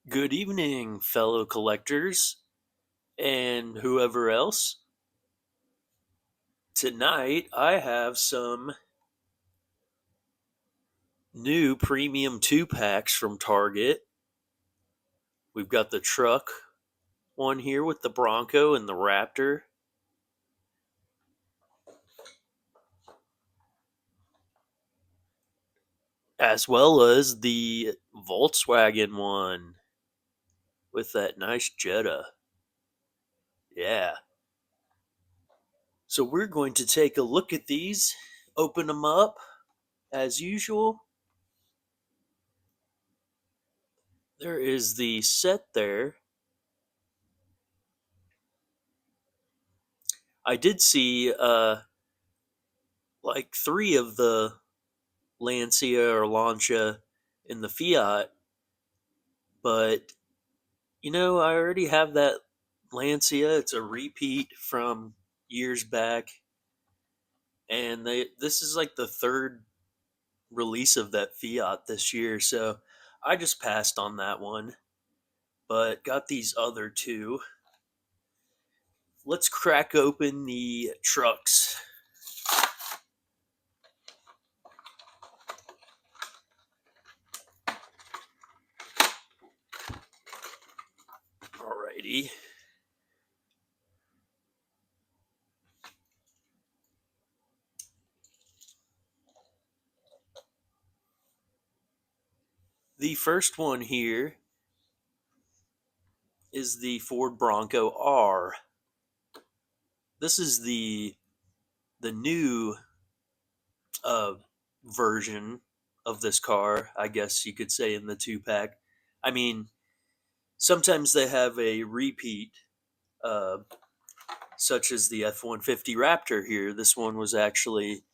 Good evening, fellow collectors and whoever else. Tonight I have some new premium 2 packs from Target. We've got the truck one here with the Bronco and the Raptor, as well as the Volkswagen one with that nice Jetta. Yeah. So we're going to take a look at these, open them up as usual. There is the set there. I did see like three of the Lancia or Lancia in the Fiat, but I already have that Lancia. It's a repeat from years back, and this is like the third release of that Fiat this year, so I just passed on that one, but got these other two. Let's crack open the trucks. Alrighty. The first one here is the Ford Bronco R. This is the new uh, version of this car, I guess you could say, in the 2 pack. I mean, sometimes they have a repeat, uh, such as the F 150 Raptor here. This one was actually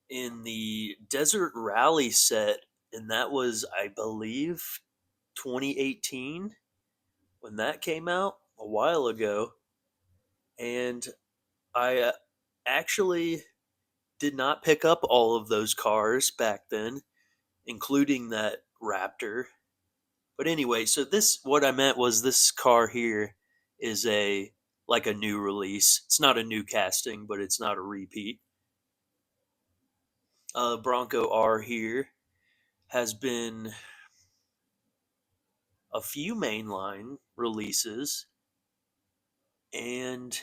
in the Desert Rally set, and that was, I believe, 2018 when that came out a while ago. And I actually did not pick up all of those cars back then, including that Raptor. But anyway, so this what I meant was this car here is a like a new release. It's not a new casting, but it's not a repeat. Bronco R here has been a few mainline releases, and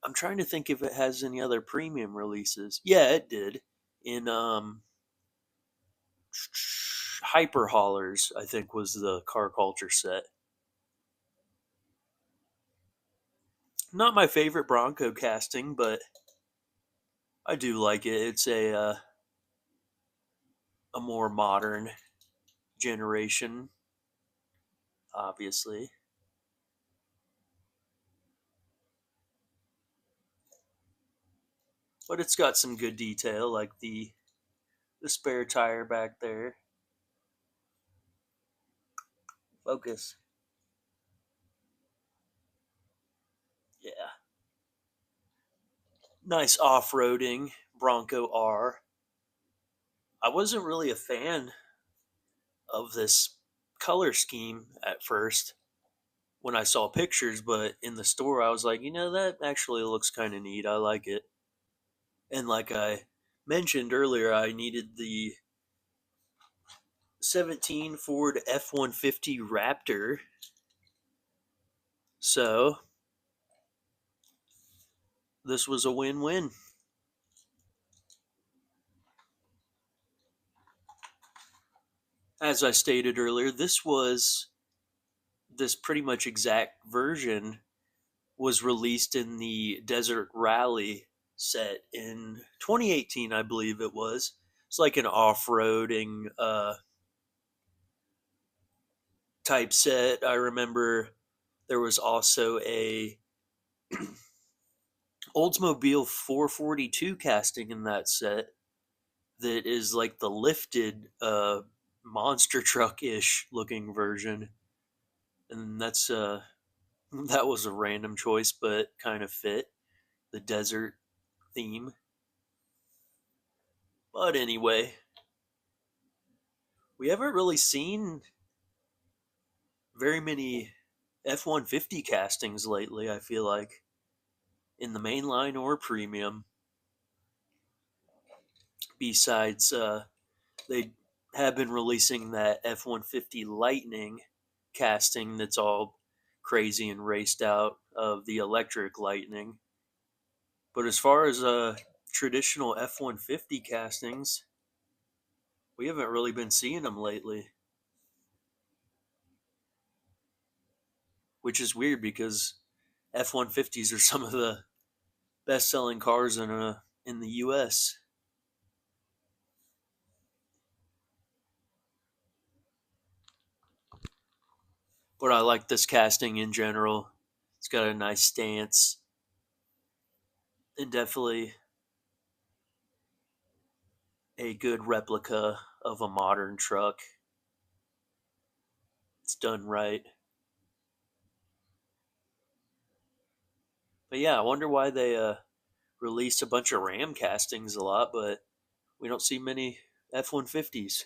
I'm trying to think if it has any other premium releases. Yeah, it did in Hyper Haulers, I think was the car culture set. Not my favorite Bronco casting, but I do like it. It's a more modern generation, obviously. But it's got some good detail, like the spare tire back there. Focus. Yeah. Nice off-roading Bronco R. I wasn't really a fan of this color scheme at first when I saw pictures, but in the store I was like, that actually looks kind of neat. I like it. And like I mentioned earlier, I needed the 17 Ford F 150 Raptor. So this was a win win. As I stated earlier, this pretty much exact version was released in the Desert Rally set in 2018, I believe it was. It's like an off-roading type set. I remember there was also a Oldsmobile 442 casting in that set that is like the lifted monster truck ish looking version, and that was a random choice, but kind of fit the desert theme. But anyway, we haven't really seen very many F-150 castings lately, I feel like, in the mainline or premium. Besides, they have been releasing that F-150 Lightning casting that's all crazy and raced out of the electric Lightning. But as far as traditional F-150 castings, we haven't really been seeing them lately, which is weird because F-150s are some of the best-selling cars in the U.S. But I like this casting in general. It's got a nice stance and definitely a good replica of a modern truck. It's done right. But yeah, I wonder why they released a bunch of Ram castings a lot, but we don't see many F-150s.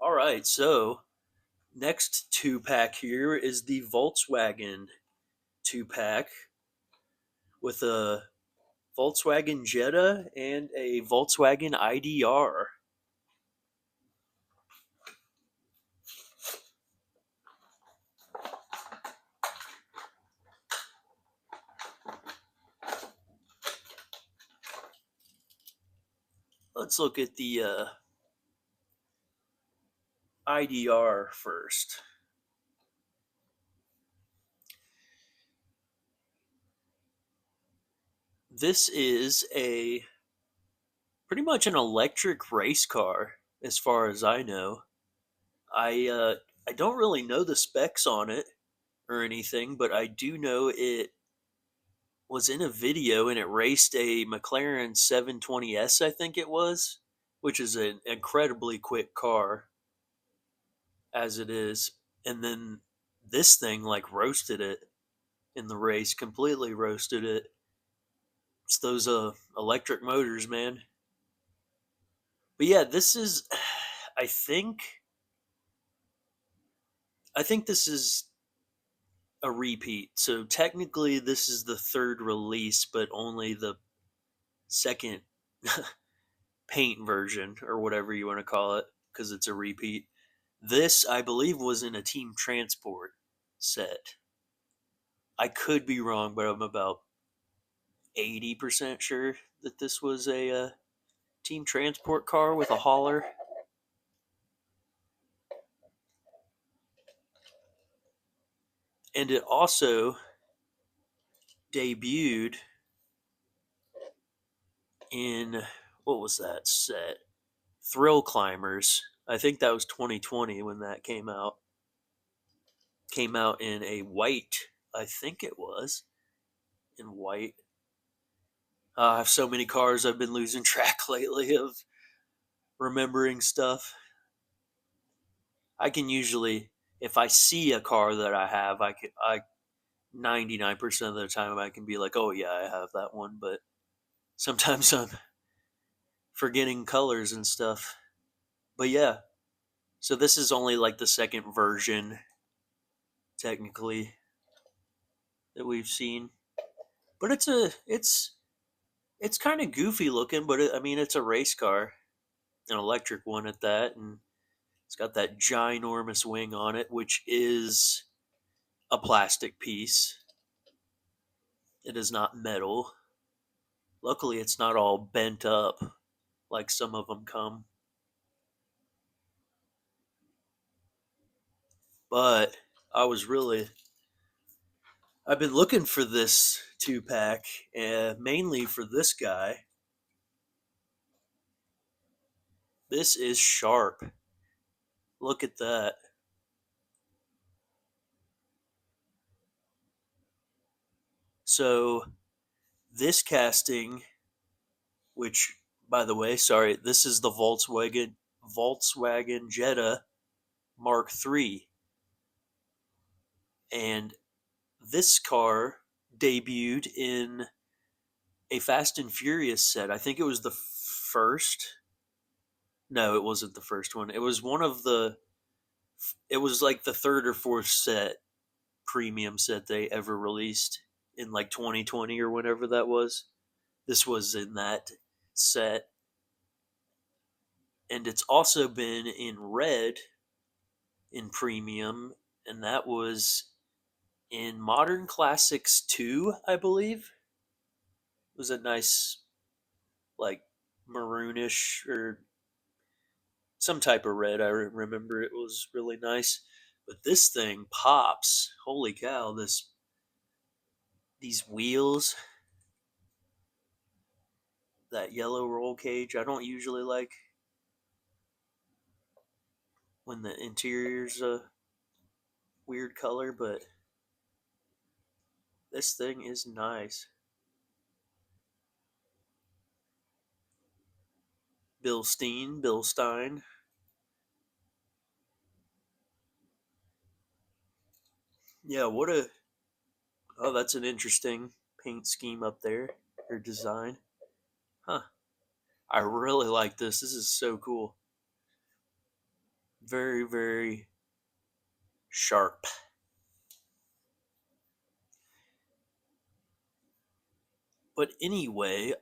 All right, so next two pack here is the Volkswagen two pack with a Volkswagen Jetta and a Volkswagen IDR. Let's look at the IDR first. This is a pretty much an electric race car, as far as I know. I don't really know the specs on it or anything, but I do know it was in a video and it raced a McLaren 720S, I think it was, which is an incredibly quick car as it is. And then this thing like roasted it in the race, completely roasted it. It's those electric motors, man. But yeah, this is I think I think this is a repeat. So technically this is the third release, but only the second paint version or whatever you want to call it because it's a repeat. This I believe was in a Team Transport set. I could be wrong, but I'm about 80% sure that this was a Team Transport car with a hauler. And it also debuted in, what was that set? Thrill Climbers. I think that was 2020 when that came out. Came out in a white, I think it was, in white. I have so many cars I've been losing track lately of remembering stuff. I can usually, if I see a car that I have, I 99% of the time I can be like, oh yeah, I have that one. But sometimes I'm forgetting colors and stuff. But yeah, so this is only like the second version, technically, that we've seen. But it's kind of goofy looking, but I mean it's a race car, an electric one at that, and it's got that ginormous wing on it, which is a plastic piece. It is not metal. Luckily, it's not all bent up like some of them come. But I was really, I've been looking for this two pack, mainly for this guy. This is sharp. Look at that. So, this casting, which, by the way, sorry, this is the Volkswagen Jetta Mark III. And this car debuted in a Fast and Furious set. I think it was the first No, it wasn't the first one. It was one of the. It was like the third or fourth premium set they ever released in like 2020 or whatever that was. This was in that set, and it's also been in red in premium, and that was in Modern Classics 2, I believe. It was a nice, like, maroonish or some type of red. I remember it was really nice. But this thing pops. Holy cow, these wheels, that yellow roll cage. I don't usually like when the interior's a weird color, but this thing is nice. Bill Stein. Yeah, what a. Oh, that's an interesting paint scheme up there, or design. Huh. I really like this. This is so cool. Very, very sharp. But anyway,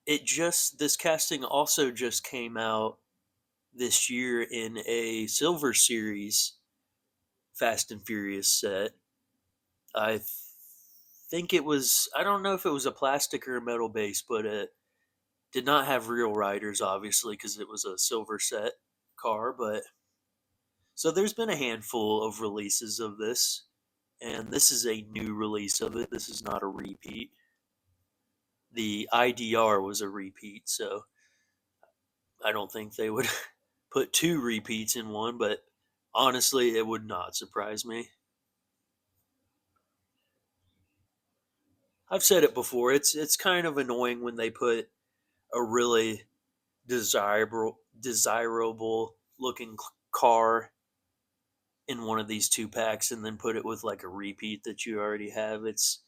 this casting also just came out this year in a Silver Series Fast and Furious set. I think it was, I don't know if it was a plastic or a metal base, but it did not have real riders, obviously, because it was a silver set car. But so there's been a handful of releases of this, and this is a new release of it. This is not a repeat. The IDR was a repeat, so I don't think they would put two repeats in one, but honestly, it would not surprise me. I've said it before. It's kind of annoying when they put a really desirable looking car in one of these two packs and then put it with like a repeat that you already have. It's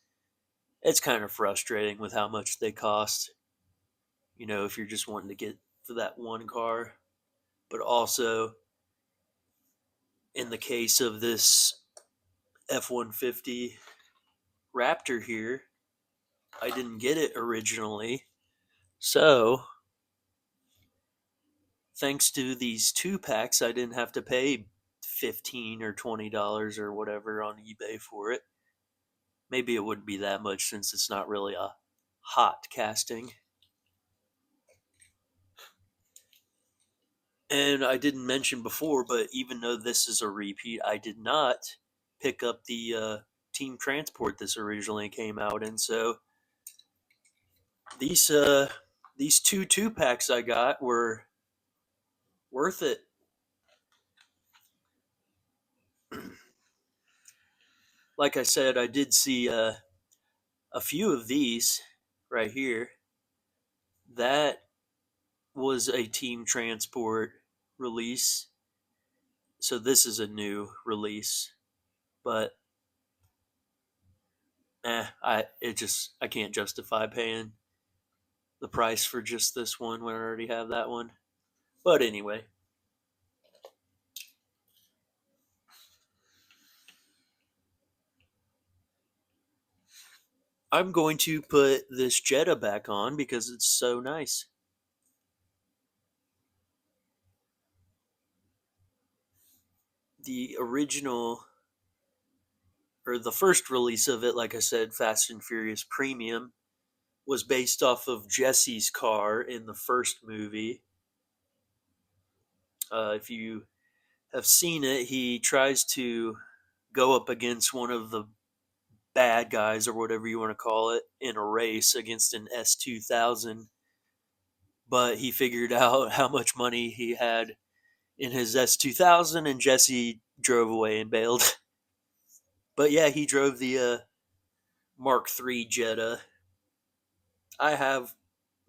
kind of frustrating with how much they cost. If you're just wanting to get for that one car, but also in the case of this F-150 Raptor here, I didn't get it originally. So, thanks to these two packs, I didn't have to pay $15 or $20 or whatever on eBay for it. Maybe it wouldn't be that much since it's not really a hot casting. And I didn't mention before, but even though this is a repeat, I did not pick up the Team Transport this originally came out in. So these these two packs I got were worth it. Like I said, I did see a few of these right here. That was a Team Transport release. So this is a new release, but I can't justify paying the price for just this one when I already have that one. But anyway, I'm going to put this Jetta back on because it's so nice. The original, or the first release of it, like I said, Fast and Furious Premium, was based off of Jesse's car in the first movie. If you have seen it, he tries to go up against one of the bad guys or whatever you want to call it in a race against an S2000, but he figured out how much money he had in his S2000 and Jesse drove away and bailed. But yeah, he drove the Mark III Jetta. I have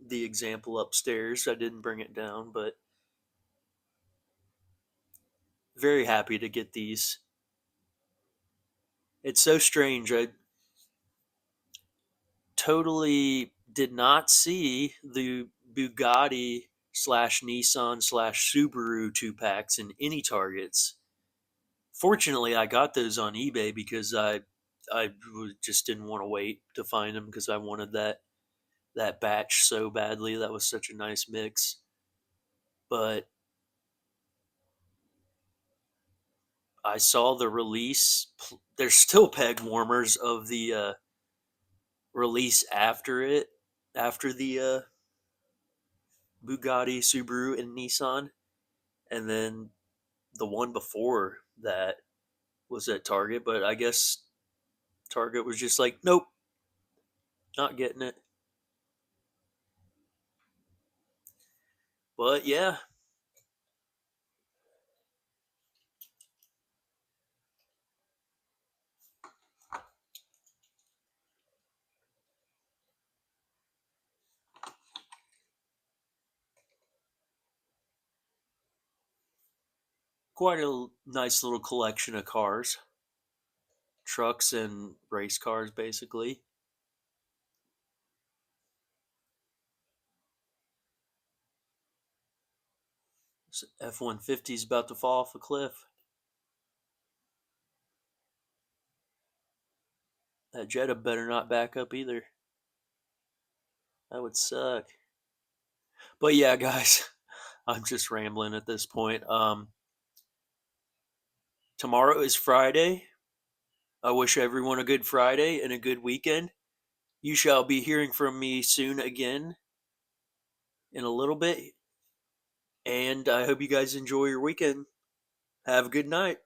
the example upstairs. I didn't bring it down, but very happy to get these. It's so strange. I totally did not see the Bugatti slash Nissan slash Subaru 2 packs in any Targets. Fortunately, I got those on eBay because I just didn't want to wait to find them because I wanted that batch so badly. That was such a nice mix. But I saw the release. There's still peg warmers of the release after it, after the Bugatti, Subaru, and Nissan, and then the one before that was at Target. But I guess Target was just like, nope, not getting it. But yeah, quite a nice little collection of cars, trucks, and race cars, basically. F 150 is about to fall off a cliff. That Jetta better not back up either. That would suck. But yeah, guys, I'm just rambling at this point. Tomorrow is Friday. I wish everyone a good Friday and a good weekend. You shall be hearing from me soon again in a little bit. And I hope you guys enjoy your weekend. Have a good night.